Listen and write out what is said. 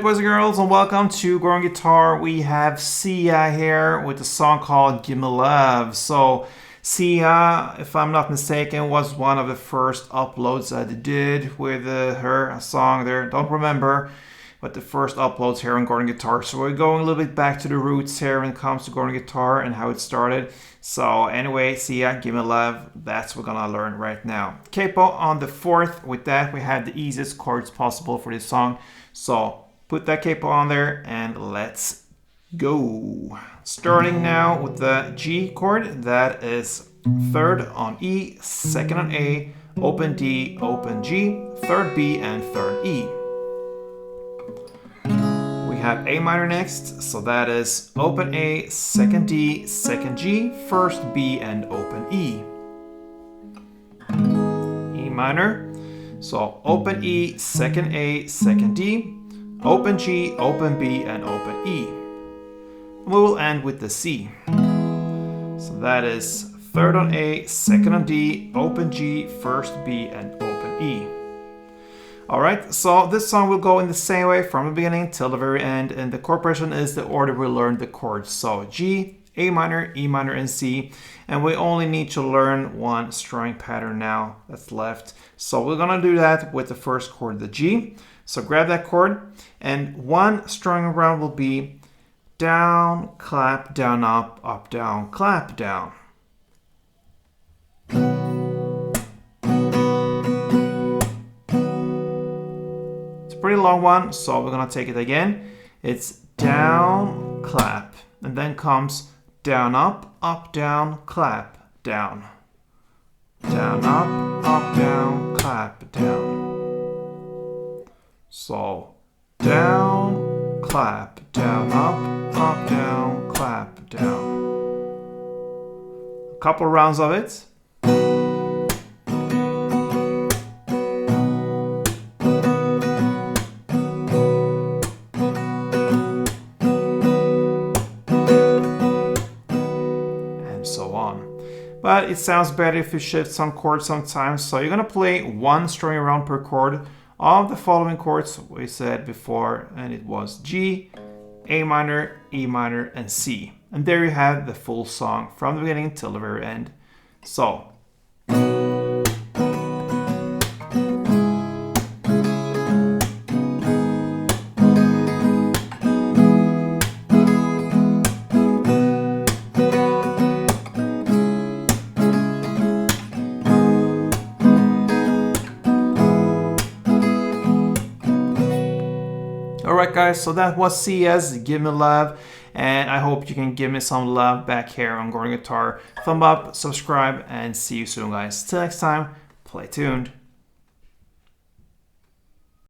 Alright, boys and girls, and welcome to Growing Guitar. We have Sia here with a song called Gimme Love. So Sia, if I'm not mistaken, was one of the first uploads I did with her, a song there. Don't remember, but the first uploads here on Growing Guitar. So we're going a little bit back to the roots here when it comes to Growing Guitar and how it started. So anyway, Sia, Gimme Love, that's what we're gonna learn right now. Capo on the 4th. With that, we have the easiest chords possible for this song. So put that capo on there and let's go. Starting now with the G chord. That is 3rd on E, 2nd on A, open D, open G, 3rd B, and 3rd E. We have A minor next, so that is open A, 2nd D, 2nd G, 1st B, and open E. E minor, so open E, 2nd A, 2nd D, open G, open B, and open E. We will end with the C. So that is 3rd on A, 2nd on D, open G, 1st B, and open E. Alright, so this song will go in the same way from the beginning till the very end, and the chord progression is the order we learned the chords. So G, A minor, E minor, and C. And we only need to learn one strumming pattern now that's left. So we're gonna do that with the first chord, the G. So grab that chord, and one strumming around will be down, clap, down, up, down, clap, down. It's a pretty long one, so we're gonna take it again. It's down, clap, and then comes down, up, down, clap, down. Down, up, down, clap, down. So down, clap, down, up, down, clap, down. A couple rounds of it. And so on. But it sounds better if you shift some chords sometimes. So you're gonna play one strumming around per chord of the following chords we said before, and it was G, A minor, E minor, and C. And there you have the full song from the beginning till the very end. So alright guys, so that was Sia's Gimme Love, and I hope you can give me some love back here on Growing Guitar. Thumb up, subscribe, and see you soon guys. Till next time, play tuned.